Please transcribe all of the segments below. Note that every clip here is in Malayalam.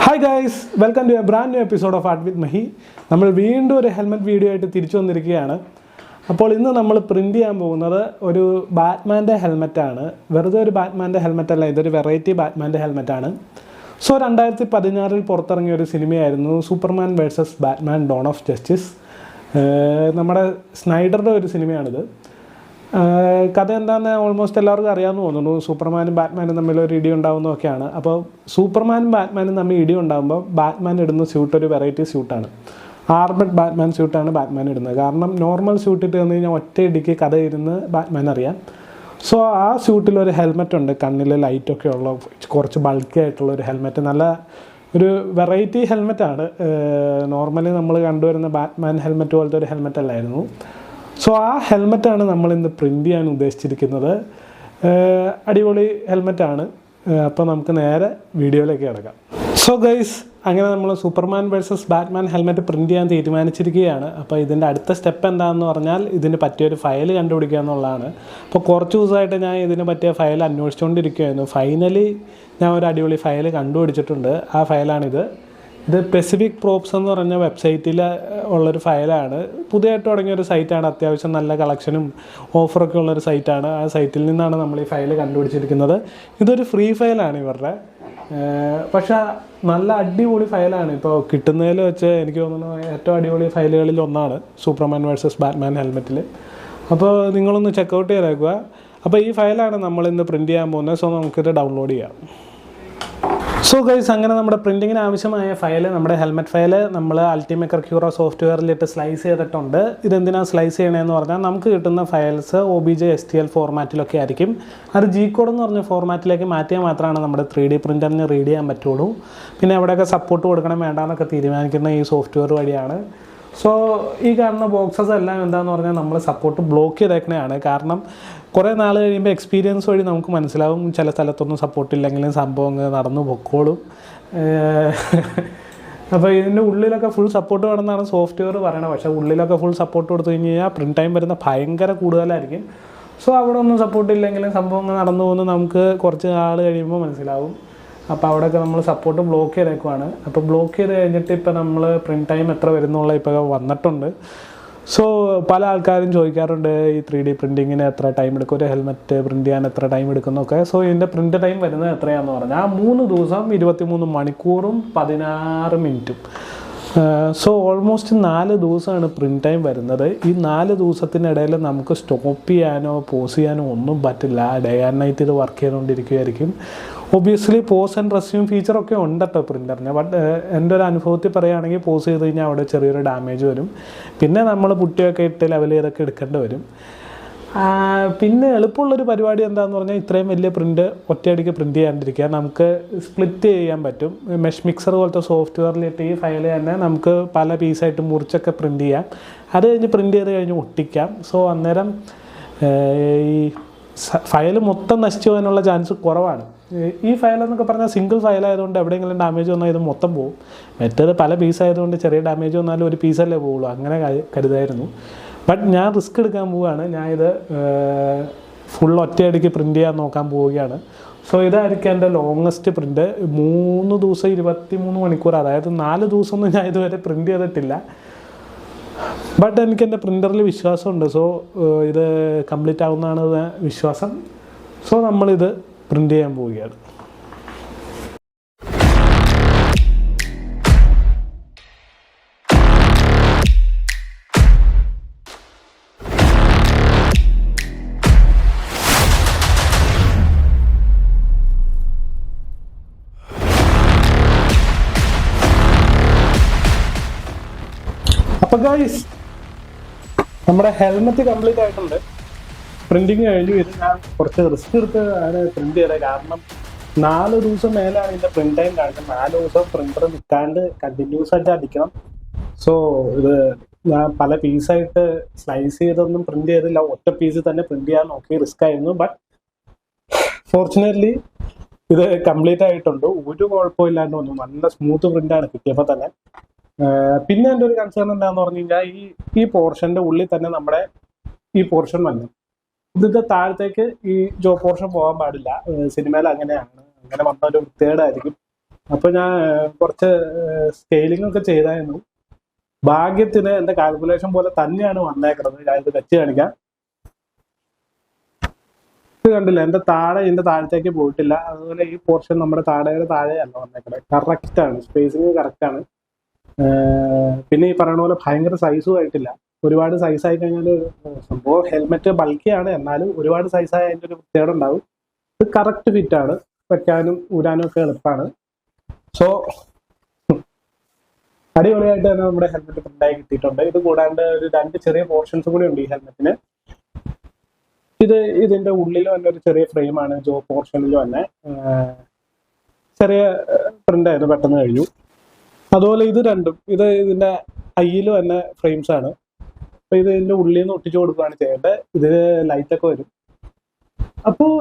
Hi guys, welcome to a brand new episode of art with Mahi. നമ്മൾ വീണ്ടും ഒരു ഹെൽമെറ്റ് വീഡിയോ ആയിട്ട് തിരിച്ചു വന്നിരിക്കുകയാണ്. അപ്പോൾ ഇന്ന് നമ്മൾ പ്രിൻറ്റ് ചെയ്യാൻ പോകുന്നത് ഒരു ബാറ്റ്മാൻ്റെ ഹെൽമെറ്റാണ്. വെറുതെ ഒരു ബാറ്റ്മാൻ്റെ ഹെൽമെറ്റ് അല്ല, ഇതൊരു വെറൈറ്റി ബാറ്റ്മാൻ്റെ ഹെൽമെറ്റാണ്. സോ 2016 പുറത്തിറങ്ങിയ ഒരു സിനിമയായിരുന്നു Superman versus Batman dawn of justice. നമ്മുടെ സ്നൈഡറുടെ ഒരു സിനിമയാണിത്. കഥ എന്താണെന്ന് ഓൾമോസ്റ്റ് എല്ലാവർക്കും അറിയാമെന്ന് തോന്നുന്നു. സൂപ്പർമാനും ബാറ്റ്മാനും തമ്മിൽ ഒരു ഇടി ഉണ്ടാകുന്നതൊക്കെയാണ്. അപ്പോൾ സൂപ്പർമാനും ബാറ്റ്മാനും തമ്മിൽ ഇടി ഉണ്ടാകുമ്പോൾ ബാറ്റ്മാൻ ഇടുന്ന സ്യൂട്ട് ഒരു വെറൈറ്റി സ്യൂട്ടാണ്. ആർമഡ് ബാറ്റ്മാൻ സ്യൂട്ടാണ് ബാറ്റ്മാൻ ഇടുന്നത്. കാരണം നോർമൽ സ്യൂട്ട് ഇട്ട് വന്നു കഴിഞ്ഞാൽ ഒറ്റ ഇടിക്ക് കഥ ഇരുന്ന് ബാറ്റ്മാൻ അറിയാം. സോ ആ സ്യൂട്ടിലൊരു ഹെൽമെറ്റ് ഉണ്ട്, കണ്ണിൽ ലൈറ്റൊക്കെ ഉള്ള കുറച്ച് ബൾക്കി ആയിട്ടുള്ള ഒരു ഹെൽമെറ്റ്. നല്ല ഒരു വെറൈറ്റി ഹെൽമെറ്റാണ്. നോർമലി നമ്മൾ കണ്ടുവരുന്ന ബാറ്റ്മാൻ ഹെൽമെറ്റ് പോലത്തെ ഒരു ഹെൽമെറ്റ് അല്ലായിരുന്നു. സോ ആ ഹെൽമെറ്റാണ് നമ്മളിന്ന് പ്രിൻറ്റ് ചെയ്യാൻ ഉദ്ദേശിച്ചിരിക്കുന്നത്. അടിപൊളി ഹെൽമെറ്റാണ്. അപ്പോൾ നമുക്ക് നേരെ വീഡിയോയിലേക്ക് കിടക്കാം. സോ ഗൈസ്, അങ്ങനെ നമ്മൾ Superman versus Batman helmet print ചെയ്യാൻ തീരുമാനിച്ചിരിക്കുകയാണ്. അപ്പോൾ ഇതിൻ്റെ അടുത്ത സ്റ്റെപ്പ് എന്താണെന്ന് പറഞ്ഞാൽ ഇതിന് പറ്റിയൊരു ഫയൽ കണ്ടുപിടിക്കുക എന്നുള്ളതാണ്. അപ്പോൾ കുറച്ച് ദിവസമായിട്ട് ഞാൻ ഇതിന് പറ്റിയ ഫയൽ അന്വേഷിച്ചുകൊണ്ടിരിക്കുകയായിരുന്നു. ഫൈനലി ഞാൻ ഒരു അടിപൊളി ഫയൽ കണ്ടുപിടിച്ചിട്ടുണ്ട്. ആ ഫയലാണിത്. ഇത് പെസിഫിക് പ്രോപ്സ് എന്ന് പറഞ്ഞ വെബ്സൈറ്റിൽ ഉള്ളൊരു ഫയലാണ്. പുതിയതായിട്ട് തുടങ്ങിയൊരു സൈറ്റാണ്. അത്യാവശ്യം നല്ല കളക്ഷനും ഓഫറൊക്കെ ഉള്ളൊരു സൈറ്റാണ്. ആ സൈറ്റിൽ നിന്നാണ് നമ്മൾ ഈ ഫയൽ കണ്ടുപിടിച്ചിരിക്കുന്നത്. ഇതൊരു ഫ്രീ ഫയലാണ് ഇവരുടെ. പക്ഷേ നല്ല അടിപൊളി ഫയലാണ്. ഇപ്പോൾ കിട്ടുന്നതിൽ വെച്ച് എനിക്ക് തോന്നുന്നു ഏറ്റവും അടിപൊളി ഫയലുകളിൽ ഒന്നാണ് സൂപ്പർമാൻ വേഴ്സസ് ബാറ്റ്മാൻ ഹെൽമെറ്റിൽ. അപ്പോൾ നിങ്ങളൊന്ന് ചെക്കൗട്ട് ചെയ്തേക്കുക. അപ്പോൾ ഈ ഫയലാണ് നമ്മളിന്ന് പ്രിൻറ്റ് ചെയ്യാൻ പോകുന്നത്. സോ നമുക്കിത് ഡൗൺലോഡ് ചെയ്യാം. സോ ഗൈസ്, അങ്ങനെ നമ്മുടെ പ്രിൻറ്റിങ്ങിന് ആവശ്യമായ ഫയൽ, നമ്മുടെ ഹെൽമെറ്റ് ഫയൽ നമ്മൾ അൾട്ടിമേക്കർ ക്യൂറോ സോഫ്റ്റ്വെയറിലിട്ട് സ്ലൈസ് ചെയ്തിട്ടുണ്ട്. ഇതെന്തിനാണ് സ്ലൈസ് ചെയ്യണമെന്ന് പറഞ്ഞാൽ നമുക്ക് കിട്ടുന്ന ഫയൽസ് OBJ STL ഫോർമാറ്റിലൊക്കെ ആയിരിക്കും. അത് G-കോഡ് എന്ന് പറഞ്ഞ ഫോർമാറ്റിലേക്ക് മാറ്റിയാൽ മാത്രമാണ് നമ്മുടെ 3D പ്രിൻ്ററിന് റീഡ് ചെയ്യാൻ പറ്റുള്ളൂ. പിന്നെ എവിടെയൊക്കെ സപ്പോർട്ട് കൊടുക്കണം വേണ്ടാന്നൊക്കെ തീരുമാനിക്കുന്ന ഈ സോഫ്റ്റ്വെയർ വഴിയാണ്. സോ ഈ കാണുന്ന ബോക്സസ് എല്ലാം എന്താണെന്ന് പറഞ്ഞാൽ നമ്മൾ സപ്പോർട്ട് ബ്ലോക്ക് ചെയ്തേക്കണതാണ്. കാരണം കുറേ നാൾ കഴിയുമ്പോൾ എക്സ്പീരിയൻസ് വഴി നമുക്ക് മനസ്സിലാവും ചില സ്ഥലത്തൊന്നും സപ്പോർട്ടില്ലെങ്കിലും സംഭവം നടന്നു പൊക്കോളും. അപ്പോൾ ഇതിൻ്റെ ഉള്ളിലൊക്കെ ഫുൾ സപ്പോർട്ട് വേണമെന്നാണ് സോഫ്റ്റ്വെയർ പറയണത്. പക്ഷേ ഉള്ളിലൊക്കെ ഫുൾ സപ്പോർട്ട് കൊടുത്തു കഴിഞ്ഞ് കഴിഞ്ഞാൽ പ്രിൻറ്റ് ടൈം വരുന്ന ഭയങ്കര കൂടുതലായിരിക്കും. സോ അവിടെ ഒന്നും സപ്പോർട്ടില്ലെങ്കിലും സംഭവം നടന്നു പോകുന്നത് നമുക്ക് കുറച്ച് നാൾ കഴിയുമ്പോൾ മനസ്സിലാവും. അപ്പോൾ അവിടെയൊക്കെ നമ്മൾ സപ്പോർട്ട് ബ്ലോക്ക് ചെയ്തേക്കുവാണ്. അപ്പോൾ ബ്ലോക്ക് ചെയ്ത് കഴിഞ്ഞിട്ട് ഇപ്പോൾ നമ്മൾ പ്രിൻറ്റ് ടൈം എത്ര വരുന്നുള്ള ഇപ്പോൾ വന്നിട്ടുണ്ട്. സോ പല ആൾക്കാരും ചോദിക്കാറുണ്ട് ഈ 3D പ്രിൻറ്റിങ്ങിന് എത്ര ടൈം എടുക്കും, ഒരു ഹെൽമെറ്റ് പ്രിൻറ്റ് ചെയ്യാൻ എത്ര ടൈം എടുക്കുന്നൊക്കെ. സോ ഇതിൻ്റെ പ്രിൻറ്റ് ടൈം വരുന്നത് എത്രയാണെന്ന് പറഞ്ഞാൽ 3 ദിവസം 23 മണിക്കൂറും 16 മിനിറ്റും. സോ ഓൾമോസ്റ്റ് 4 ദിവസമാണ് പ്രിൻറ്റ് ടൈം വരുന്നത്. ഈ 4 ദിവസത്തിനിടയിൽ നമുക്ക് സ്റ്റോപ്പ് ചെയ്യാനോ പോസ് ചെയ്യാനോ ഒന്നും പറ്റില്ല. ഡേ ആൻഡ് നൈറ്റ് ഇത് വർക്ക് ചെയ്തുകൊണ്ടിരിക്കുകയായിരിക്കും. ഒബ്വിയസ്ലി പോസ് ആൻഡ് റെസ്യൂം ഫീച്ചറൊക്കെ ഉണ്ട് കേട്ടോ പ്രിൻ്ററിന്. ബട്ട് എൻ്റെ ഒരു അനുഭവത്തിൽ പറയുകയാണെങ്കിൽ പോസ് ചെയ്ത് കഴിഞ്ഞാൽ അവിടെ ചെറിയൊരു ഡാമേജ് വരും. പിന്നെ നമ്മൾ പുട്ടിയൊക്കെ ഇട്ട് ലെവൽ ചെയ്തൊക്കെ എടുക്കേണ്ടി വരും. പിന്നെ എളുപ്പമുള്ളൊരു പരിപാടി എന്താണെന്ന് പറഞ്ഞാൽ ഇത്രയും വലിയ പ്രിൻ്റ് ഒറ്റയടിക്ക് പ്രിൻറ്റ് ചെയ്യാണ്ടിരിക്കുക. നമുക്ക് സ്പ്ലിറ്റ് ചെയ്യാൻ പറ്റും. മെഷ് മിക്സർ പോലത്തെ സോഫ്റ്റ്വെയറിലിട്ട് ഈ ഫയൽ തന്നെ നമുക്ക് പല പീസായിട്ട് മുറിച്ചൊക്കെ പ്രിൻറ്റ് ചെയ്യാം. അത് കഴിഞ്ഞ് പ്രിൻറ്റ് ചെയ്ത് കഴിഞ്ഞ് ഒട്ടിക്കാം. സോ അന്നേരം ഈ ഫയൽ മൊത്തം നശിച്ചു പോകാനുള്ള ചാൻസ് കുറവാണ്. ഈ ഫയൽ എന്നൊക്കെ പറഞ്ഞാൽ സിംഗിൾ ഫയലായതുകൊണ്ട് എവിടെയെങ്കിലും ഡാമേജ് വന്നാൽ ഇത് മൊത്തം പോകും. മറ്റേത് പല പീസായതുകൊണ്ട് ചെറിയ ഡാമേജ് വന്നാലും ഒരു പീസല്ലേ പോവുള്ളൂ. അങ്ങനെ കരുതായിരുന്നു. ബട്ട് ഞാൻ റിസ്ക് എടുക്കാൻ പോവുകയാണ്. ഞാൻ ഇത് ഫുൾ ഒറ്റയടിക്ക് പ്രിൻറ്റ് ചെയ്യാൻ നോക്കാൻ പോവുകയാണ്. സോ ഇതായിരിക്കും എൻ്റെ ലോങ്ങസ്റ്റ് പ്രിൻറ്റ്. 3 ദിവസം 23 മണിക്കൂർ, അതായത് 4 ദിവസമൊന്നും ഞാൻ ഇതുവരെ പ്രിൻറ്റ് ചെയ്തിട്ടില്ല. ബട്ട് എനിക്ക് എൻ്റെ പ്രിൻ്ററിൽ വിശ്വാസമുണ്ട്. സോ ഇത് കംപ്ലീറ്റ് ആവുന്നതാണ് വിശ്വാസം. സോ നമ്മളിത് പ്രിൻറ്റ് ചെയ്യാൻ പോവുകയാണ്. അപ്പോൾ ഗൈസ്, നമ്മുടെ ഹെൽമെറ്റ് കംപ്ലീറ്റ് ആയിട്ടുണ്ട്. പ്രിൻറ്റിങ് കഴിഞ്ഞു. ഇത് ഞാൻ കുറച്ച് റിസ്ക് എടുത്ത് ആണ് പ്രിൻറ്റ് ചെയ്തത്. കാരണം 4 ദിവസം മേലാണ് ഇതിൻ്റെ പ്രിൻറ്റ് ടൈം കാണിക്കുന്നത്. 4 ദിവസം പ്രിൻ്റർ നിൽക്കാണ്ട് കണ്ടിന്യൂസ് ആയിട്ട് അടിക്കണം. സോ ഇത് ഞാൻ പല പീസായിട്ട് സ്ലൈസ് ചെയ്തൊന്നും പ്രിൻറ്റ് ചെയ്തില്ല. ഒറ്റ പീസ് തന്നെ പ്രിൻറ്റ് ചെയ്യാൻ നോക്കി. റിസ്ക് ആയിരുന്നു. ബട്ട് ഫോർച്ചുനേറ്റ്ലി ഇത് കംപ്ലീറ്റ് ആയിട്ടുണ്ട്. ഒരു കുഴപ്പമില്ലാണ്ട് വന്നു. നല്ല സ്മൂത്ത് പ്രിൻ്റാണ് കിട്ടിയപ്പോൾ തന്നെ. പിന്നെ എൻ്റെ ഒരു കൺസേൺ എന്താണെന്ന് പറഞ്ഞു കഴിഞ്ഞാൽ ഈ പോർഷൻ്റെ ഉള്ളിൽ തന്നെ നമ്മുടെ ഈ പോർഷൻ വന്നു. ഇതിൻ്റെ താഴത്തേക്ക് ഈ ജോ പോർഷൻ പോകാൻ പാടില്ല. സിനിമയിൽ അങ്ങനെയാണ്. അങ്ങനെ വന്ന ഒരു വൃത്തികേടായിരിക്കും. അപ്പോൾ ഞാൻ കുറച്ച് സ്കെയിലിംഗ് ഒക്കെ ചെയ്തായിരുന്നു. ഭാഗ്യത്തിന് എൻ്റെ കാൽക്കുലേഷൻ പോലെ തന്നെയാണ് വന്നേക്കുന്നത്. ഞാൻ ഇത് വെച്ച് കാണിക്കാം. ഇത് കണ്ടില്ല, എൻ്റെ താഴത്തേക്ക് പോയിട്ടില്ല. അതുപോലെ ഈ പോർഷൻ നമ്മുടെ താഴെയല്ല വന്നേക്കുന്നത്. കറക്റ്റാണ്, സ്പേസിങ് കറക്റ്റാണ്. പിന്നെ ഈ പറയുന്ന പോലെ ഭയങ്കര സൈസും ആയിട്ടില്ല. ഒരുപാട് സൈസായി കഴിഞ്ഞാൽ സംഭവം ഹെൽമെറ്റ് ബൾക്കിയാണ്, എന്നാലും ഒരുപാട് സൈസായി അതിൻ്റെ ഒരു പ്രത്യേകത ഉണ്ടാവും. ഇത് കറക്റ്റ് ഫിറ്റാണ്, വെക്കാനും ഊരാനും ഒക്കെ എളുപ്പമാണ്. സോ അടിപൊളിയായിട്ട് തന്നെ നമ്മുടെ ഹെൽമെറ്റ് പ്രിന്റായി കിട്ടിയിട്ടുണ്ട്. ഇത് കൂടാണ്ട് ഒരു 2 ചെറിയ പോർഷൻസ് കൂടി ഉണ്ട് ഈ ഹെൽമെറ്റിന്. ഇതിന്റെ ഉള്ളിലും തന്നെ ഒരു ചെറിയ ഫ്രെയിമാണ്. ജോ പോർഷനിലും തന്നെ ചെറിയ പ്രിന്റ് ആയിരുന്നു, പെട്ടെന്ന് കഴിഞ്ഞു. അതുപോലെ ഇത് രണ്ടും ഇതിന്റെ അയ്യിലും തന്നെ ഫ്രെയിംസ് ആണ്. അപ്പൊ ഇതിന്റെ ഉള്ളിൽ നിന്ന് ഒട്ടിച്ചു കൊടുക്കുകയാണ് ചെയ്യേണ്ടത്. ഇതിന് ലൈറ്റൊക്കെ വരും. അപ്പോൾ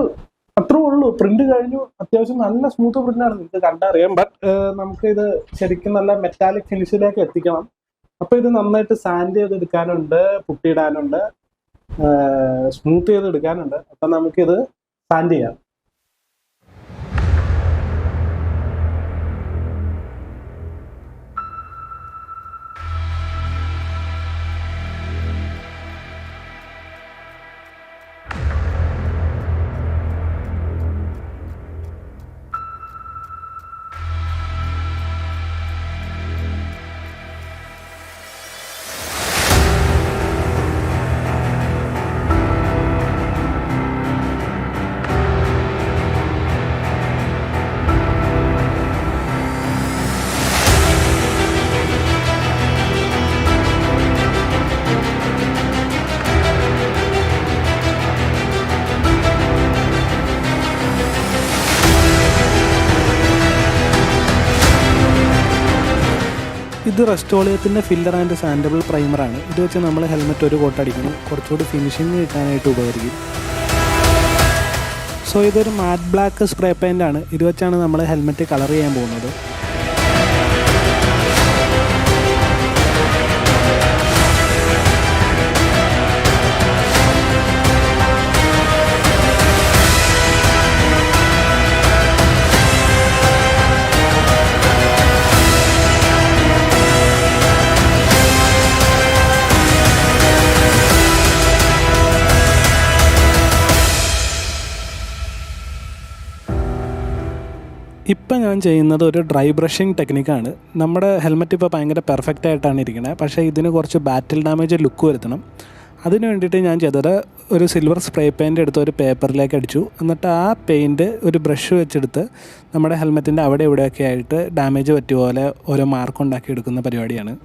അത്രേ ഉള്ളൂ, പ്രിന്റ് കഴിഞ്ഞു. അത്യാവശ്യം നല്ല സ്മൂത്ത് പ്രിന്റാണ്, നിങ്ങൾക്ക് കണ്ടറിയാം. ബട്ട് നമുക്ക് ഇത് ശരിക്കും നല്ല മെറ്റാലിക് ഫിനിഷിലേക്ക് എത്തിക്കണം. അപ്പൊ ഇത് നന്നായിട്ട് സാൻഡ് ചെയ്തെടുക്കാനുണ്ട്, പുട്ടിയിടാനുണ്ട്, സ്മൂത്ത് ചെയ്തെടുക്കാനുണ്ട്. അപ്പൊ നമുക്കിത് സാൻഡ് ചെയ്യാം. ഇത് റെസ്റ്റോളിയത്തിൻ്റെ ഫില്ലർ ആൻഡ് സാൻഡബിൾ പ്രൈമറാണ്. ഇത് വെച്ച് നമ്മൾ ഹെൽമെറ്റ് ഒരു കോട്ട് അടിക്കണം, കുറച്ചുകൂടി ഫിനിഷിങ് കിട്ടാനായിട്ട് ഉപകരിക്കും. സോ ഇതൊരു മാറ്റ് ബ്ലാക്ക് സ്പ്രേ പെയിൻ്റാണ്. ഇത് വെച്ചാണ് നമ്മൾ ഹെൽമെറ്റ് കളർ ചെയ്യാൻ പോകുന്നത്. ഇപ്പം ഞാൻ ചെയ്യുന്നത് ഒരു ഡ്രൈ ബ്രഷിങ് ടെക്നിക്കാണ്. നമ്മുടെ ഹെൽമെറ്റ് ഇപ്പോൾ ഭയങ്കര പെർഫെക്റ്റ് ആയിട്ടാണ് ഇരിക്കുന്നത്, പക്ഷേ ഇതിന് കുറച്ച് ബാറ്റിൽ ഡാമേജ് ലുക്ക് വരുത്തണം. അതിന് വേണ്ടിയിട്ട് ഞാൻ ചെയ്തത് ഒരു സിൽവർ സ്പ്രേ പെയിൻ്റ് എടുത്ത് ഒരു പേപ്പറിലേക്ക് അടിച്ചു. എന്നിട്ട് ആ പെയിൻറ്റ് ഒരു ബ്രഷ് വെച്ചെടുത്ത് നമ്മുടെ ഹെൽമെറ്റിൻ്റെ അവിടെ ഇവിടെയൊക്കെ ആയിട്ട് ഡാമേജ് പറ്റിയ പോലെ ഓരോ മാർക്ക് ഉണ്ടാക്കി എടുക്കുന്ന പരിപാടിയാണ്.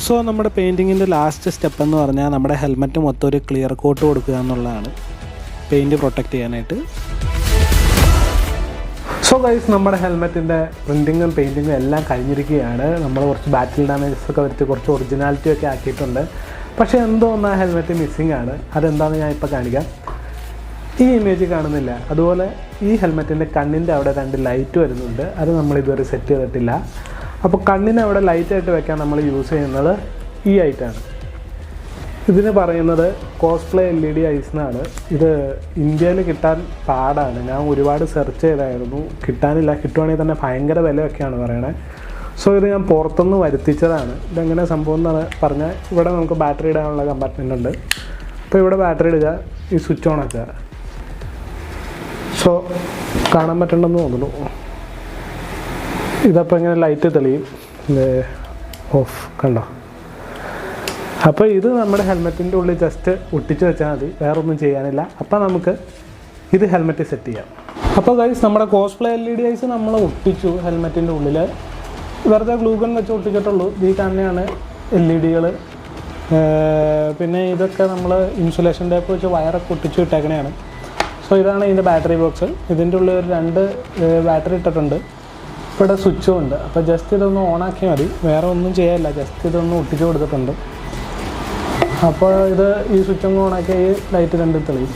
സോ നമ്മുടെ പെയിൻറ്റിങ്ങിൻ്റെ ലാസ്റ്റ് സ്റ്റെപ്പ് എന്ന് പറഞ്ഞാൽ നമ്മുടെ ഹെൽമെറ്റ് മൊത്തം ഒരു ക്ലിയർ കോട്ട് കൊടുക്കുക എന്നുള്ളതാണ്, പെയിൻറ്റ് പ്രൊട്ടക്റ്റ് ചെയ്യാനായിട്ട്. സോ ഗൈസ്, നമ്മുടെ ഹെൽമെറ്റിൻ്റെ പ്രിൻറ്റിങ്ങും പെയിൻറ്റിങ്ങും എല്ലാം കഴിഞ്ഞിരിക്കുകയാണ്. നമ്മൾ കുറച്ച് ബാറ്റിൽ ഡാമേജസ് ഒക്കെ വരുത്തി കുറച്ച് ഒറിജിനാലിറ്റി ഒക്കെ ആക്കിയിട്ടുണ്ട്. പക്ഷേ എന്തോ ഒന്ന് ആ ഹെൽമെറ്റ് മിസ്സിംഗ് ആണ്. അതെന്താണെന്ന് ഞാൻ ഇപ്പോൾ കാണിക്കാം. ഈ ഇമേജ് കാണുന്നില്ല. അതുപോലെ ഈ ഹെൽമെറ്റിൻ്റെ കണ്ണിൻ്റെ അവിടെ 2 ലൈറ്റ് വരുന്നുണ്ട്. അത് നമ്മൾ ഇതുവരെ സെറ്റ് ചെയ്തിട്ടില്ല. അപ്പോൾ കണ്ണിന് അവിടെ ലൈറ്റായിട്ട് വെക്കാൻ നമ്മൾ യൂസ് ചെയ്യുന്നത് ഈ ഐറ്റാണ്. ഇതിന് പറയുന്നത് കോസ്പ്ലേ LED ഐസ് എന്നാണ്. ഇത് ഇന്ത്യയിൽ കിട്ടാൻ പാടാണ്. ഞാൻ ഒരുപാട് സെർച്ച് ചെയ്തായിരുന്നു, കിട്ടാനില്ല. കിട്ടുവാണെങ്കിൽ തന്നെ ഭയങ്കര വിലയൊക്കെയാണ് പറയണത്. സോ ഇത് ഞാൻ പുറത്തുനിന്ന് വരുത്തിച്ചതാണ്. ഇതെങ്ങനെ സംഭവം എന്ന് പറഞ്ഞാൽ, ഇവിടെ നമുക്ക് ബാറ്ററി ഇടാനുള്ള കമ്പാർട്ട്മെൻ്റ് ഉണ്ട്. അപ്പോൾ ഇവിടെ ബാറ്ററി ഇടുക, ഈ സ്വിച്ച് ഓൺ ആക്കുക. സോ കാണാൻ പറ്റണ്ടെന്ന് തോന്നുന്നു. ഇതപ്പോൾ ഇങ്ങനെ ലൈറ്റ് തെളിയും, ഓഫ് കണ്ടോ. അപ്പോൾ ഇത് നമ്മുടെ ഹെൽമെറ്റിൻ്റെ ഉള്ളിൽ ജസ്റ്റ് ഒട്ടിച്ച് വെച്ചാൽ മതി, വേറെ ഒന്നും ചെയ്യാനില്ല. അപ്പോൾ നമുക്ക് ഇത് ഹെൽമെറ്റ് സെറ്റ് ചെയ്യാം. അപ്പോൾ ഗൈസ്, നമ്മുടെ കോസ്പ്ലേ LED ഐസ് നമ്മൾ ഒട്ടിച്ചു ഹെൽമെറ്റിൻ്റെ ഉള്ളിൽ. വെറുതെ ഗ്ലൂഗൺ വെച്ച് ഒട്ടിച്ചിട്ടുള്ളൂ. ഈ കാണുന്നതാണ് LED. പിന്നെ ഇതൊക്കെ നമ്മൾ ഇൻസുലേഷൻ ടേപ്പ് വെച്ച് വയറൊക്കെ ഒട്ടിച്ച് ഇട്ടേക്കണതാണ്. സോ ഇതാണ് ഇതിൻ്റെ ബാറ്ററി ബോക്സ്. ഇതിൻ്റെ ഉള്ളിൽ ഒരു 2 ബാറ്ററി ഇട്ടിട്ടുണ്ട്. ഇവിടെ സ്വിച്ചും ഉണ്ട്. അപ്പോൾ ജസ്റ്റ് ഇതൊന്ന് ഓണാക്കിയാൽ മതി, വേറെ ഒന്നും ചെയ്യാനില്ല. ജസ്റ്റ് ഇതൊന്ന് ഒട്ടിച്ച് കൊടുത്തിട്ടുണ്ട്. അപ്പോൾ ഈ സ്വിച്ചൊന്ന് ഓണാക്കിയാൽ ഈ ലൈറ്റ് 2 തെളിയും.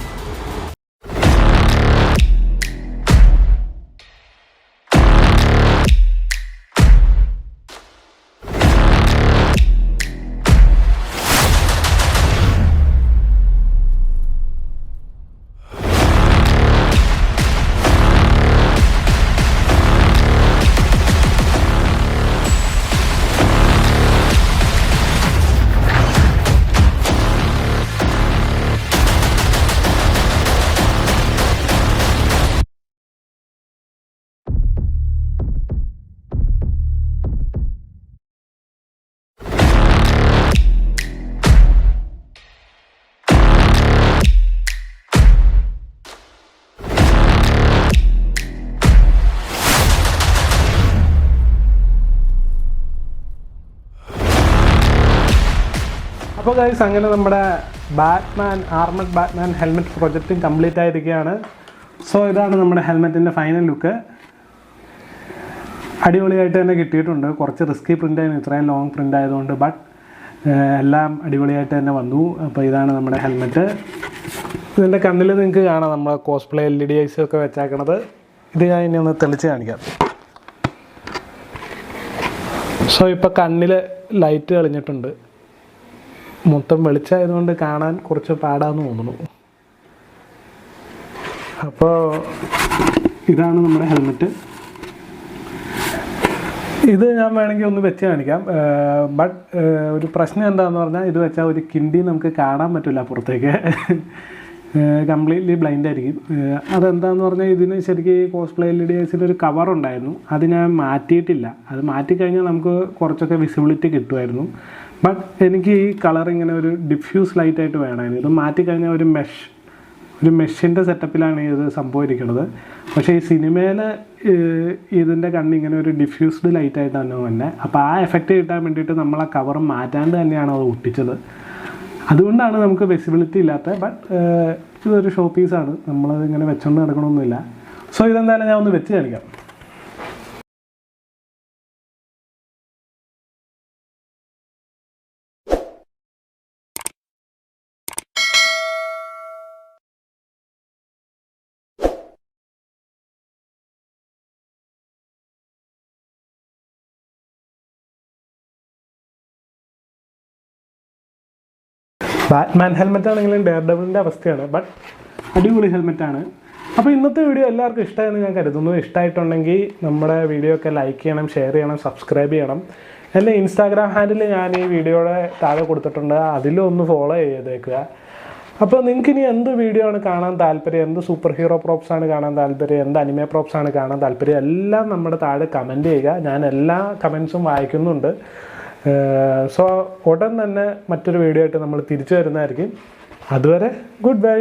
അപ്പോൾ ഗൈസ്, അങ്ങനെ നമ്മുടെ ആർമഡ് ബാറ്റ്മാൻ ഹെൽമെറ്റ് പ്രൊജക്റ്റും കംപ്ലീറ്റ് ആയിരിക്കുകയാണ്. സോ ഇതാണ് നമ്മുടെ ഹെൽമെറ്റിൻ്റെ ഫൈനൽ ലുക്ക്. അടിപൊളിയായിട്ട് തന്നെ കിട്ടിയിട്ടുണ്ട്. കുറച്ച് റിസ്കി പ്രിൻ്റ് ആയിരുന്നു, ഇത്രയും ലോങ് പ്രിൻ്റ് ആയതുകൊണ്ട്. ബട്ട് എല്ലാം അടിപൊളിയായിട്ട് തന്നെ വന്നു. അപ്പോൾ ഇതാണ് നമ്മുടെ ഹെൽമെറ്റ്. ഇതിൻ്റെ കണ്ണിൽ നിങ്ങൾക്ക് കാണാം നമ്മൾ കോസ്പ്ലേ LED ഐസ് ഒക്കെ വെച്ചേക്കണത്. ഇത് ഞാൻ ഇനി ഒന്ന് തെളിച്ച് കാണിക്കാം. സോ ഇപ്പോൾ കണ്ണിൽ ലൈറ്റ് തെളിഞ്ഞിട്ടുണ്ട്. മൊത്തം വെളിച്ചമായതുകൊണ്ട് കാണാൻ കുറച്ച് പാടാന്ന് തോന്നുന്നു. അപ്പോൾ ഇതാണ് നമ്മുടെ ഹെൽമെറ്റ്. ഇത് ഞാൻ വേണമെങ്കിൽ ഒന്ന് വെച്ച് കാണിക്കാം. ബട്ട് ഒരു പ്രശ്നം എന്താണെന്ന് പറഞ്ഞാൽ, ഇത് വെച്ചാൽ ഒരു കിണ്ടി നമുക്ക് കാണാൻ പറ്റില്ല പുറത്തേക്ക്. കംപ്ലീറ്റ്ലി ബ്ലൈൻഡ് ആയിരിക്കും. അതെന്താണെന്ന് പറഞ്ഞാൽ, ഇതിന് ശരിക്കും കോസ്പ്ലേ LED ഐസിൻ്റെ ഒരു കവറുണ്ടായിരുന്നു, അത് ഞാൻ മാറ്റിയിട്ടില്ല. അത് മാറ്റിക്കഴിഞ്ഞാൽ നമുക്ക് കുറച്ചൊക്കെ വിസിബിലിറ്റി കിട്ടുമായിരുന്നു. ബട്ട് എനിക്ക് ഈ കളർ ഇങ്ങനെ ഒരു ഡിഫ്യൂസ് ലൈറ്റായിട്ട് വേണമായിരുന്നു. ഇത് മാറ്റിക്കഴിഞ്ഞാൽ ഒരു മെഷിൻ്റെ സെറ്റപ്പിലാണ് ഇത് സംഭവിക്കുന്നത്. പക്ഷേ ഈ സിനിമയിൽ ഇതിൻ്റെ കണ്ണിങ്ങനെ ഒരു ഡിഫ്യൂസ്ഡ് ലൈറ്റായിട്ടാണ് തന്നെ. അപ്പോൾ ആ എഫക്റ്റ് കിട്ടാൻ വേണ്ടിയിട്ട് നമ്മൾ ആ കവർ മാറ്റാണ്ട് തന്നെയാണ് അത് ഒട്ടിച്ചത്. അതുകൊണ്ടാണ് നമുക്ക് വിസിബിലിറ്റി ഇല്ലാത്ത. ബട്ട് ഇതൊരു ഷോ പീസാണ്, നമ്മളത് ഇങ്ങനെ വെച്ചുകൊണ്ട് നടക്കണമൊന്നുമില്ല. സോ ഇതെന്തായാലും ഞാൻ ഒന്ന് വെച്ച് കാണിക്കാം. ബാറ്റ്മാൻ ഹെൽമെറ്റ് ആണെങ്കിലും ഡെയർ ഡെവിളിൻ്റെ അവസ്ഥയാണ്. ബട്ട് അടിപൊളി ഹെൽമെറ്റാണ്. അപ്പോൾ ഇന്നത്തെ വീഡിയോ എല്ലാവർക്കും ഇഷ്ടമായെന്ന് ഞാൻ കരുതുന്നു. ഇഷ്ടമായിട്ടുണ്ടെങ്കിൽ നമ്മുടെ വീഡിയോ ഒക്കെ ലൈക്ക് ചെയ്യണം, ഷെയർ ചെയ്യണം, സബ്സ്ക്രൈബ് ചെയ്യണം. എൻ്റെ ഇൻസ്റ്റാഗ്രാം ഹാൻഡിൽ ഞാൻ ഈ വീഡിയോയുടെ താഴെ കൊടുത്തിട്ടുണ്ട്, അതിലും ഒന്ന് ഫോളോ ചെയ്തേക്കുക. അപ്പോൾ നിങ്ങൾക്ക് ഇനി എന്ത് വീഡിയോ ആണ് കാണാൻ താല്പര്യം, എന്ത് സൂപ്പർ ഹീറോ പ്രോപ്സ് ആണ് കാണാൻ താല്പര്യം, എന്ത് അനിമേ പ്രോപ്സ് ആണ് കാണാൻ താല്പര്യം, എല്ലാം നമ്മുടെ താഴെ കമൻറ്റ് ചെയ്യുക. ഞാൻ എല്ലാ കമൻസും വായിക്കുന്നുണ്ട്. സോ ഉടൻ തന്നെ മറ്റൊരു വീഡിയോ ആയിട്ട് നമ്മൾ തിരിച്ചു വരുന്നതായിരിക്കും. അതുവരെ ഗുഡ് ബൈ.